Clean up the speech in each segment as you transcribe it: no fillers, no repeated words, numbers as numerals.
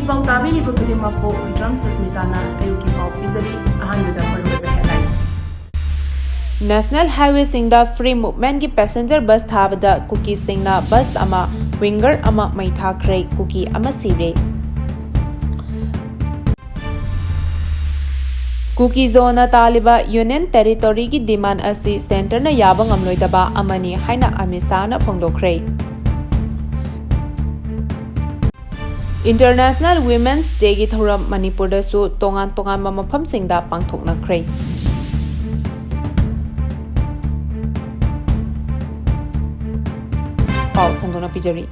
Movement E-PAO tabiriba khudimako Uidram Susmitana ayuki pau pizari ahanbida maruoiba headline. National Highway Singda Free Movementgi passenger bus Thabada Kuki Singna bus ama winger ama mai Thakhre Kuki ama sire. Kuki zona taliba Union Territory ki demand asi center na yaba ngamloidaba amani haina amisana phongdokre. International Women's Day ki thoram Manipur da su tongan mafam singda pangthoknakre. Pau sandona pijari.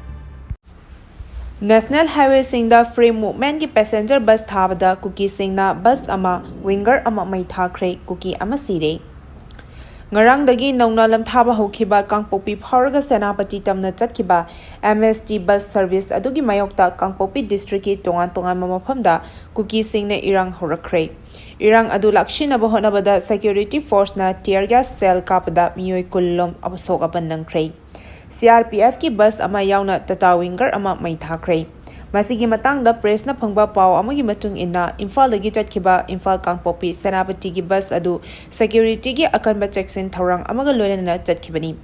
National Highway Singda Free Movement ki passenger bus Thabada Kuki Singna bus ama winger ama mai Thakhre Kuki ama sire. Ngarang dagi Loyalam thaba hokiba Kangpopi Phauraga Senapati tamna chatkiba MST bus service adugi mayokta Kangpopi district ki tongan mamaphamda Kuki Singna irang horakre. Irang adu lakshinaba honabada security force na tear gas cell kapada miyoi kullom abasok apannangkre. CRPF ki bus ama yauna tata winger ama mai Thakhre. Masigi matangda press na phangba pau amagi matung inna Imphal dagi chatkiba Imphal Kangpopi Senapati ki bus adu security ki akanba checksin thorang amaga loinana chatkibani.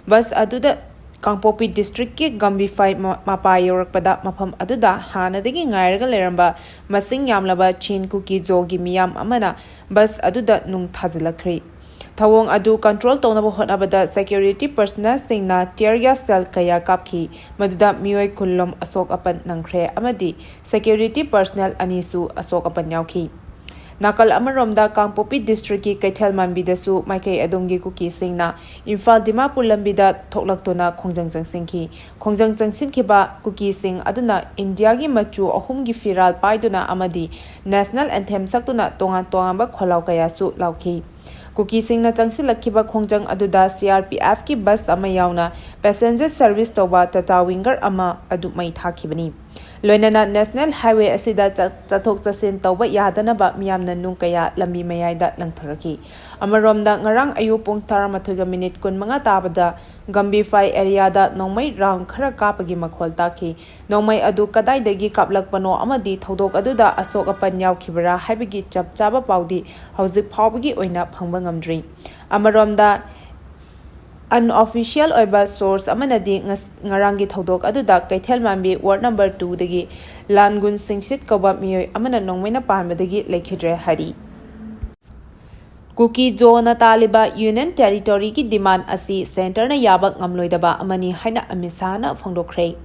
Bus aduda Kangpopi district ki Gambify mapa yorakpada mafam aduda hana dagi ngairaga leramba masing yamlaba chin Kuki jogi miyam amana bus aduda nung thazilakre. Thawong adu control tonabo honabada security personnel Singna tear gas cell kaya kapki maduda miyoi kullom asok apan nangkre amadi security personnel anisu asok apan yauki. Nakal amaromda Kangpopi district ki Kaithal Manbidasu Maikai Adongi Kuki Singna Imphal Dimapur lambida thoklaktona khongjang singki khongjang sinkiba Kuki Sing aduna India gi machu ahum gi firal paiduna amadi national anthem saktuna tongan ba kholau kaya su lauki. Kuki Singna changsilakiba khongjang aduda CRPF ki bus ama yauna passenger service toba tata winger ama adu mai thakibani. Loinana National Highway asida chathok chasin toba yadanaba miyamna nung kaya lambi mayayda langtharaki. Amaromda ngarang ayu pung 12 minute kun mga tabada Gambify area da nongmay round khara kapagi makhol taki. Nongmay adu kaday dagi kaplakpano amadi thodok aduda asok apan yaukibara haibigi chaba paudi hauzik phawbagi oina phangba ngamdri. Amaromda unofficial oiba source amanadi ngarangi thodok aduda Kaithal Manbi ward number 2 dagi Langun Singsit koba miyoi amana nongmaina panbadagi lekhidre hari. Kuki zona taliba Union Territory ki demand asi center na yabak ngamloidaba amani haina amisana phongdokre.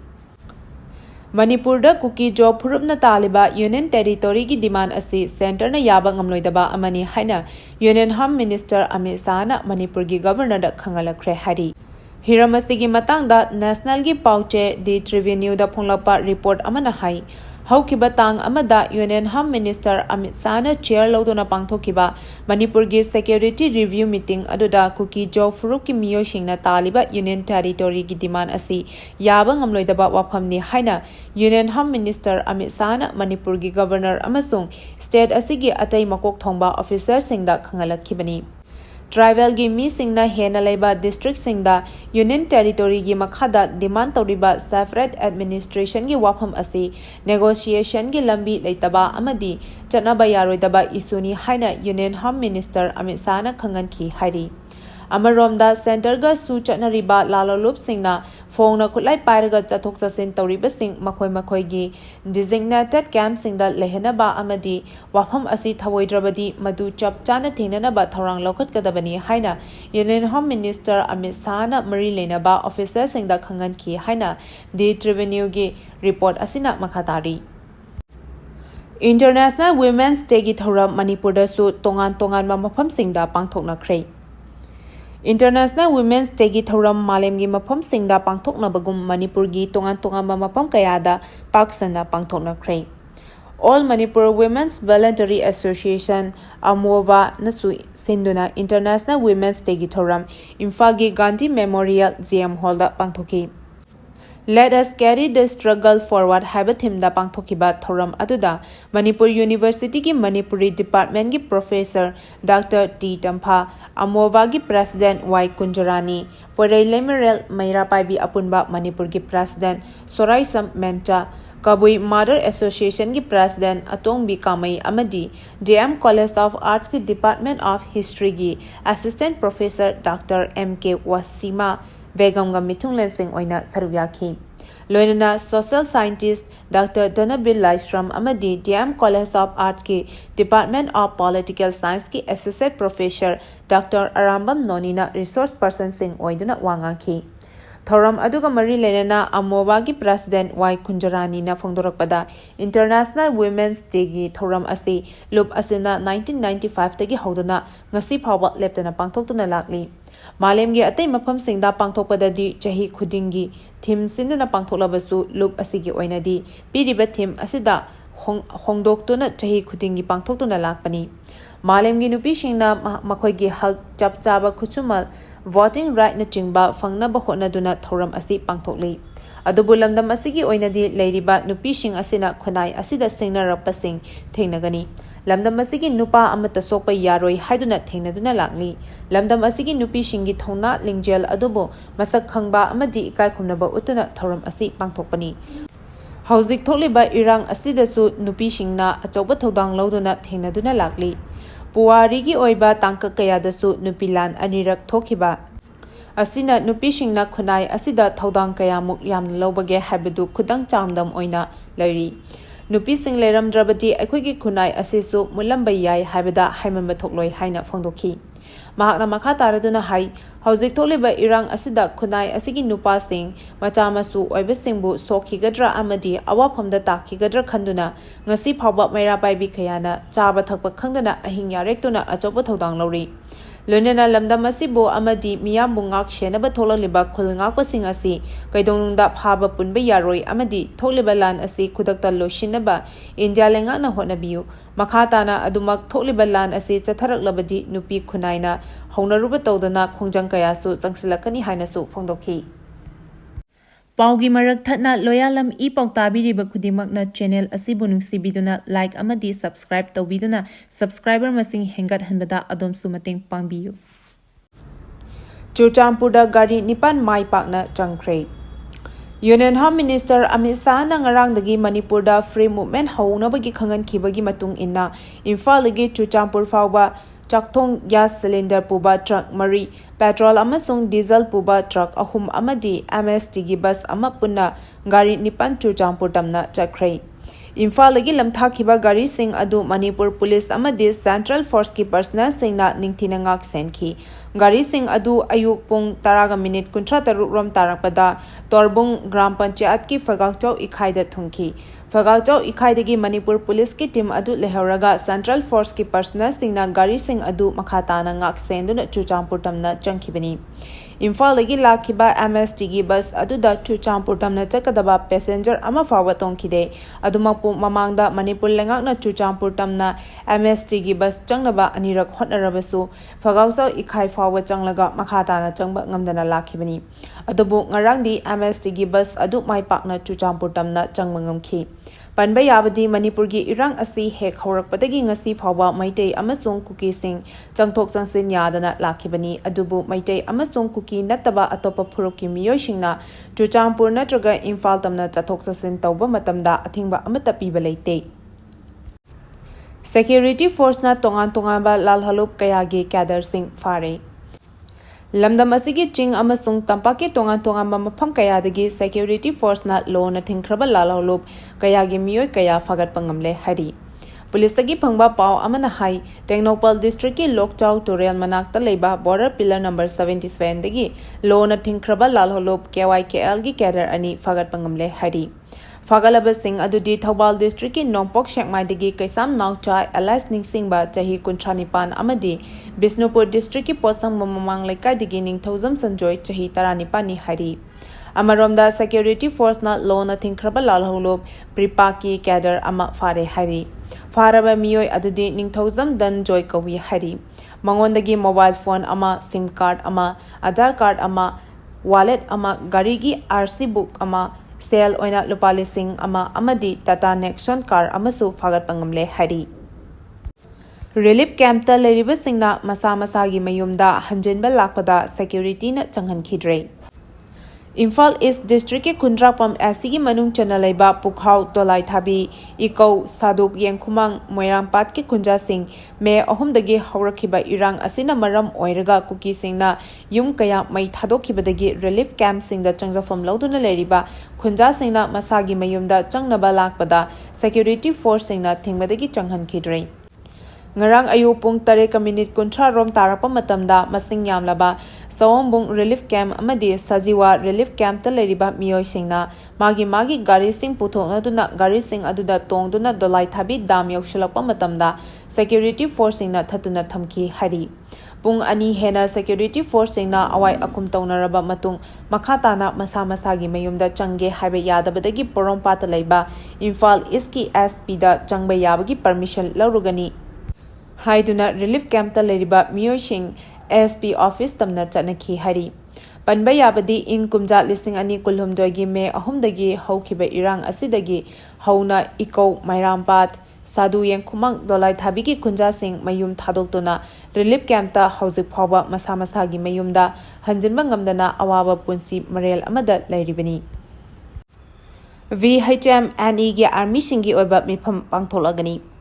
Manipur da Kuki job phurupna taliba Union Territory ki demand asi center na yaba ngamloidaba amani haina Union Home Minister Amisana Manipur gi governor da khangalakre hari. Hiramastigi matangda national gi pauche the revenue da phonglapa report amana hai. Haukiba tang amada Union Home Minister Amisana chair lodona pangthokiba Manipur gi security review meeting aduda Kuki job phurup ki miyo singna taliba Union Territory gi demand asi yaba ngamloidaba waphamni haina Union Home Minister Amisana Manipur gi governor amasung state asigi atai makok thongba officer singda khangalakibani. Tribal gi mi Singna hena laiba district Singda Union Territory gi makhada demand toriba separate administration gi wafam asi negotiation gi lambi leitaba amadi chanaba yaroidaba isuni haina Union Home Minister Amisana khanganki hari. Amaromda center ga su chatnariba lalolup Singna phone khulai pairaga chathok chasin toriba sing makhoi gi designated camp Singda lehenaba amadi wafam asi thawoidrabadi madu chap chana thinanaba thorang lokhat kadabani haina Union Home Minister Amisana mari lenaba officer Singda khangan ki haina the revenue gi report asina makhatari. International Women's Day gi thoram Manipur da su tongan mafam Singda pangthoknakre. International Women's Day gi thoram malemgi mafam Singda pangthoknabagum Manipur gi tongan mafam kayada paksana pangthoknakre. All Manipur Women's Voluntary Association Amova nasu sinduna International Women's Day gi thoram Imphal gi Gandhi Memorial GM Hall da pangthoki. Let us carry the struggle forward haiba thimda pangthokiba thoram aduda Manipur University ki Manipuri Department ki Professor Dr. T. Tampha Amova ki President Y. Kunjarani Porei Lemerel Maira Paibi Apunba Manipur ki President Soraisam Memcha Kabui Mother Association ki President Atongbi Kamai Amadi, DM College of Arts ki Department of History ki Assistant Professor Dr. M.K. Wasima Begam ga mithung lensing oina saruyaki. Loyalam Social Scientist Dr. Danabil Laishram Amadi, DM College of Arts ki Department of Political Science ki Associate Professor Dr. Arambam Nonina Resource Person sing oiduna wangaki. Thoram aduga mari lenana Amoba ki President Y Kunjarani na phongdorakpada International Women's Day gi thoram asi loop asina 1995 tagi hoduna ngasi phawba leptana pangthoktuna lakli. Malem gi atay mafam singda pangthokpada di chahi khudingi thim sinna pangthoklabasu loop asigi oinadi piriba thim asida hongdoktuna chahi khudingi pangthoktuna lakpani. Malem gi nupi singna makhoi gi hak chap chaba khuchumal voting right na chingba fangna ba hona duna thoram asi pangthokli. Adubu lamdam asigi oinadi leiriba nupi sing asina khunai asida singna rapasing thengnagani. Lamdam asigi nupa amata sokpa yaroi haiduna thengnaduna lakli. Lamdam asigi nupi singi thona lingjel adubu masak khangba amadi ikai khumnaba utuna thoram asi pangthokpani. Hauzik thokliba irang asidasu nupi singna achauba thodang lauduna thengnaduna lakli. Puwarigi oiba tangka kayadasu nupilan anirak thokiba. Asina nupi singna khunai asida thodang kayamuk yamna lobage habadu khudang chamdam oina lairi. Nupi sing leram drabati akhoi khunai asisu mulamba yai habada haimamba thokloi haina phongdokhi. Mahakna makha taraduna hai hauzik tholiba irang asida khunai asigi nupa sing machamasu oiba singbu sokhigadra amadi awaphamda takhigadra khanduna ngasi phawba maira paibi khayana chaba thakpa khangdana ahing yarektuna achoba thodang lori. Loyalam lamdam asibo amadi miyam bungak shenaba tholaliba khulngak pasing asi kaidongda phaba punba yaroi amadi tholiba lan asi khudakta loshinaba India lenga na honabiu makhatana adumak tholiba lan asi chatharak labadi nupi khunaina haunaruba tawdana khongjang kayasu changsilakani hainasu phongdokhi. Paugi marak thatna Loyalam E-PAO tabiriba khudimakna channel asibu nungsibiduna like amadi subscribe tawbiduna subscriber masing hengat hanbada adomsu mateng pangbiyu. Churchampurda gari nipan mai pakna changkhre. Union Home Minister Amit Shah na ngarangdagi Manipurda free movement haunabagi khangan khibagi matung inna Imphal-gi Churchampur fawba Chakthong gas cylinder puba truck mari petrol amasung diesel puba truck ahum amadi MST bus ama punna gari nipan Churchampur tamna Thakhre. Imphal-gi lamthakiba gari sing adu Manipur police amadi Central Force ki personnel singna ningthina ngak senkhi. Gari sing adu ayuk pung 10:33 rom tarakpada Torbung Gram Panchayat ki Phagakchau ikhaida thungki. Phagakchau ikhaidagi Manipur police ki team adu lehoraga Central Force ki personnel singna gari sing adu makhatana ngak senduna Churchampur tamna changkhibani. Imphal-gi lakhiba MST bus adu da Churchampur tamna chakadaba passenger ama fawa tongkhide. Adumakpu mamangda Manipur lengakna Churchampur tamna MST bus changnaba anirak hotnarabasu Phagakchau ikhai fawa changlaga makhatana changba ngamdana lakhibani. Adubu ngarangdi MST bus adu maipakna Churchampur tamna changma ngamkhi. Panba yabadi Manipurgi irang asi hek haurakpadagi ngasi phawba Maitei amasung Kuki sing changthok changsin yadana lakhibani. Adubu Maitei amasung Kuki nattaba atopa phurukki miyoi singna Churchampur natraga Imphal tamna chathok changsin tawba matamda athingba amata piba leite. Security force na tongan ba lalhalup kayagi cadre sing fare. Lamdam asigi ching amasung tampaki tongan ba mafam kayadagi security force na law na thingkraba lalhalup kayagi miyoi kaya fagat pangamle hari. Police tagi phangba pau amana hai Technopal district ki Lokchau Tural manakta leiba border pillar number 77 dagi law na thingkraba lalhalup KYKL gi cadre ani fagat pangamle hari. Fagalaba Singh adudi Thabada district ki Nompok Shekmaidagi Kaisam Nauchai Alas Ningsingba Chahi Kuntranipan amadi Bisnupur district ki Posang Mamamang Lekaidagi Ningthozam Sanjoy Chahi Taranipani hari. Amaromda security force na law na thingkraba lalhalup Pripaki cadre ama fare hari. Faraba miyoi adudi Ningthozam Danjoy kawi hari. Mangondagi mobile phone ama SIM card ama Aadhaar card ama wallet ama garigi RC book ama Sale oina lupali sing ama amadi Tata Nexon car amasu fagat pangamle hari. Relief camp ta leriba singna masa masagi mayumda hanjenba lakpada security na changhan khidre. Imphal East District ke Kundrapam asigi manung chana laiba Pukhau Tolai Thabi Iko Saduk Yengkhumang Moirampat ke Kunja Singh me ahumdagi haurakhiba irang asina maram oiraga Kuki Singna yum kaya mai thadokhibadagi relief camp singda changjafam lauduna leriba Kunja Singna masagi mayumda changnaba lakpada security force singna thingmadagi changhan khidrei Ngarang ayu pung 3:30 rom tarapa matamda masing yamlaba Sawombung relief camp amadi Sajiwa relief camp ta leriba miyoi singna magi gari sing puthokna duna gari sing aduda tongduna dolai thabi dam yaushilakpa matamda security force singna thatuna thamki hari Pung ani hena security force singna awai akum taunaraba matung makhatana masa-masagi mayumda changge haiba yadabadagi porompata laiba Imphal East ki SP da changba yabagi permission laurugani Haiduna relief camp ta leriba miyosing SP office tamna chanaki hari Panba yabadi ing kumja listing ani kulhumdoigi me ahumdagi haukhiba irang asidagi hauna iko mairampat Sadu Yengkhumang Dolai Thabigi Kunja Singh mayum thadoktuna relief camp ta hauzik phawba masa-masagi mayumda hanjinba ngamdana awaba punsi marel amada lairibani VHM NE gi army singi oiba mifam pangtholagani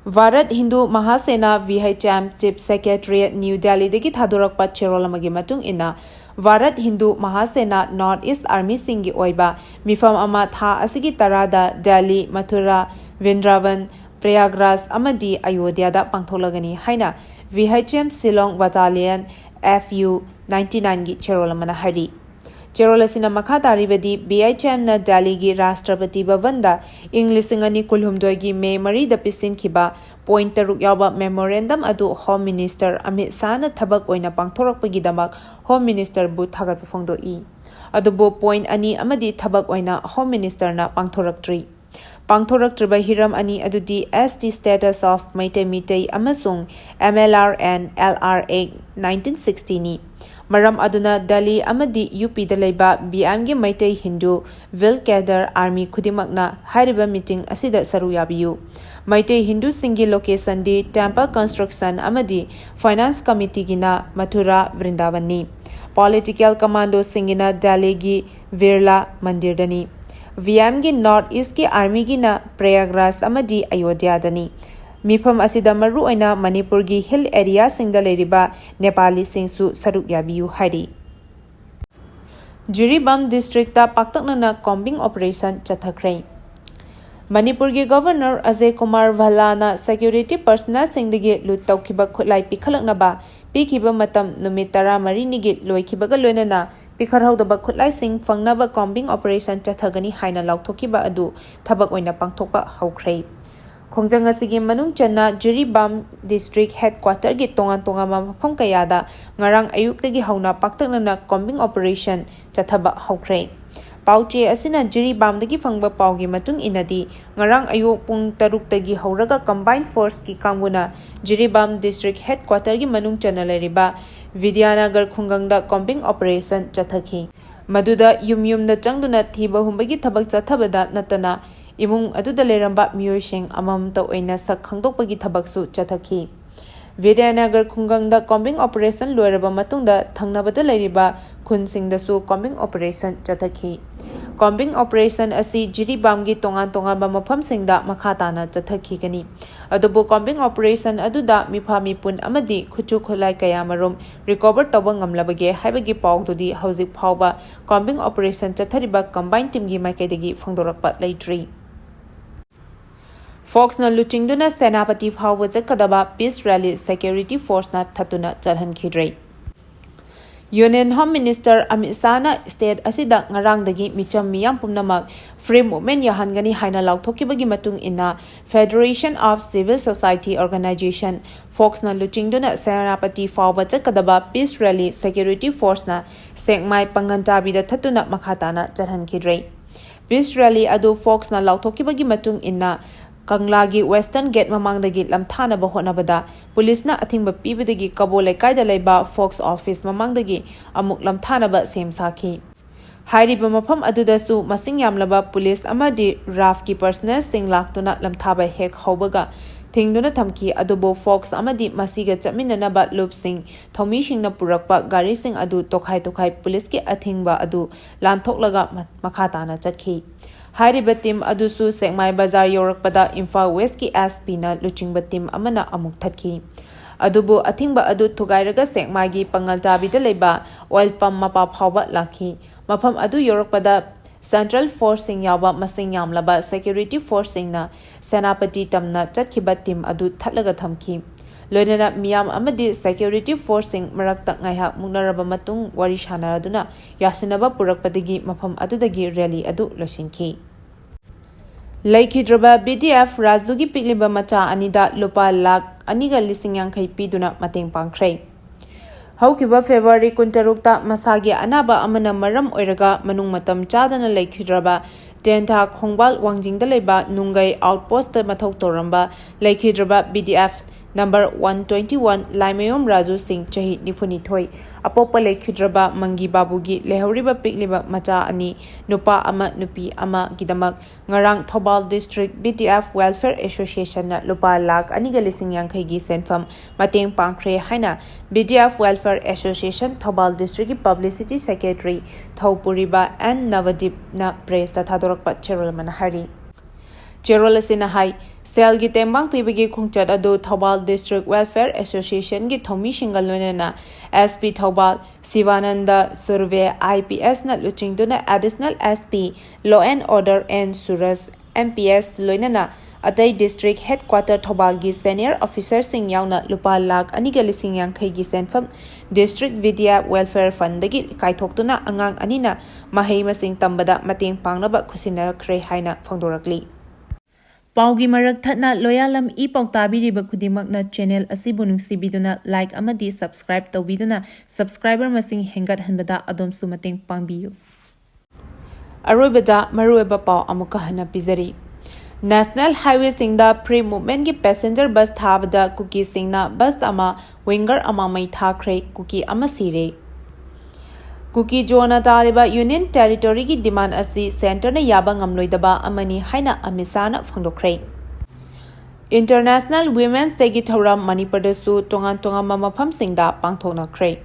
Bharat Hindu Mahasena VHM Chief Secretary New Delhi degi thadorakpa cherolamagi matung ina Bharat Hindu Mahasena North East Army singi oiba mifam ama tha asigi tarada Delhi Mathura Vrindavan Prayagraj amadi Ayodhya da pangtholagani haina VHM Shillong Battalion FU 99 gi cherolamana hari Cherolasina Makhatari Badi BHM na Delhi gi Rashtrapati Bhavanda Inglisingani Kulhumdoigi May Marie the Pisin Kiba Point Taruk Yaba Memorandum Adu Home Minister Amit Sana Thabak Oina Pangthorak Pagidamak Home Minister Bu Thagar Pafongdo E Adubo Point Ani Amadi Thabak Oina Home Minister na Pangthorak Tree Pangthorak Triba Hiram Ani Adudi ST status of Maitei Mitei Amasung MLR and LRA 1960 ni Maram aduna Delhi amadi UP dalaiba BM gi Maitei Hindu Will Cadre Army Khudimakna hairiba meeting asida saru yabiyu Maitei Hindu singi location di Temple Construction amadi Finance Committee gina Mathura Vrindavan ni Political Commando singina Delhi gi Virla Mandir dani VM gi North East ki Army gina Prayagraj amadi Ayodhya dani Mifam asida maru oina Manipurgi hill area singda leriba Nepali singsu saruk yabiyu hari Jiribam district ta paktaknana combing operation Thakhre Manipurgi governor Ajay Kumar Bhalana security personnel singdagi lut tawkhiba khutlai pikhalaknaba pikhiba matam numit 13 nigi loikhibaga loinana pikharhaudaba khutlai sing fangnaba combing operation Thakhagani haina laukthokiba adu thabak oina pangthokpa haukhre Khongjang asigi manung channa Jiribam district headquarter gi tonga mafam kayada ngarang ayuktagi hauna paktaknana combing operation chathaba haukre pauche asina Jiribam dagi fangba paugi matung inadi ngarang ayu pung 6 tagi hauraga combined force ki kanguna Jiribam district headquarter gi manung channa leriba Vidyanagar khungangda combing operation chathaki maduda yumda changduna thiba humbagi thabak chathabada natana Imung aduda leramba miyosing amam ta oina sak khangdokpagi thabaksu chathaki Vidyanagar khungangda combing operation loiraba matungda thangnabada leriba khunsingdasu combing operation chathaki combing operation asi Jiribam gi tongan ba mafam singda makhatana chathaki gani adubo combing operation aduda mifami pun amadi khuchu khulai kayamarum recover toba ngamlabage haibagi pawdudi hauzik phawba combing operation chathariba combined team gi maikaidagi phangdorakpa leitri Fox na luchingduna Senapati phawba jakadaba peace rally security force na thatuna chalhan khidrei Union Home Minister Amit Shah na state asida ngarangdagi micham miyam pumnamak free movement yahangani haina lauthokibagi matung ina Federation of Civil Society Organization Fox na luchingduna Senapati phawba jakadaba peace rally security force na sengmai pangantabi da thatuna makhatana chalhan khidrei peace rally adu Fox na lauthokibagi matung ina Kanglagi Western Gate mamangdagi lamthana bahonabada police na athingba pibadagi kabole kaida laiba Fox office mamangdagi amuk lamthana ba sem sakhi hairiba mafam adudasu masing yamlaba police amadi RAF ki personnel sing laktuna lamthaba hek hobaga thingduna thamki adubo fox amadi masiga chaminanaba loopsing thomishingna purakpa garising adu tokhai police ki athingba adu lanthoklaga makhatana chatkhi Hairiba team adusu Sekmai Bazar Yorakpada Imphal West ki SP na luchingba team amana amuk thatki adubu athingba adu thugairaga Sekmai gi Pangaltabida leba oil pump mapa phawba lakhi mafam adu Yorakpada Central Force sing yawa masing yamlaba security force singna Senapati tamna chatkhiba team adu thatlaga thamki loinana miyam amadi security force sing marakta ngaihak munaraba matung wari sanaraduna yasinaba purakpadagi mafam adudagi rally adu loshinki Laikhidraba BDF Razugi Pikliba Macha Anida Lupa Lak Aniga Lisingyang Kai Piduna Mating Pangkray. Haukiba February Kuntarukta Masagi Anaba Amana Maram Oiraga Manung Matam Chadana Laikhidraba Denta Khongbal Wangjing Daleba Nungai Outpost Mathok Toramba Laikhidraba BDF Number 121 Laimayom Raju Singh Chahi Nifuni Thoi Apopa Laikhidraba Mangi Babugi Lehoriba Pikliba Macha Ani Nupa Ama Nupi Ama Gidamak Ngarang Thobal District BDF Welfare Association na Lupa Lak Aniga Lisingyang Kaigi Senfam Mateng Pangkray Haina BDF Welfare Association Thobal District Publicity Secretary Thaupuriba and Navadip na Press Tathadorakpa Cherol Manahari Cherol Asina Hai Sel gi tembang pibigi khungchat adu Thobal District Welfare Association gi thomi shingal loinana SP Thobal Sivananda Survey IPS na luchingduna additional SP Law and Order and Suras MPS loinana atai district headquarter Thobal gi senior officer sing yauna lupa lak aniga lising yang khai gi senfam district Vidya Welfare Fund dagi kaithoktuna angang anina mahei masing tambada mateng pangnaba khusinakre haina phangdorakli Paugi marak thatna Loyalam E-PAO tabiriba khudimakna channel asibu nungsibiduna like amadi subscribe tawbiduna subscriber masing hengat hanbada adom sumateng pangbiyu Aroibada marueba pau amuka hana pizari National Highway Singda Movementgi passenger bus Thabada Kuki Singna bus ama winger ama mai Thakhre Kuki ama sire Kuki Jona Taliba Union Territory ki demand asi center na yaba ngamloidaba amani haina amisana phangdokre International Women's Day ki thoram Manipuri su tongan mafam singda pangthoknakre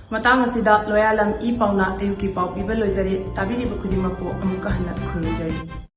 Matang asida Loyalam E-PAO na ayuki pau piba loizari tabiri ba khudimako amuka hana khurujari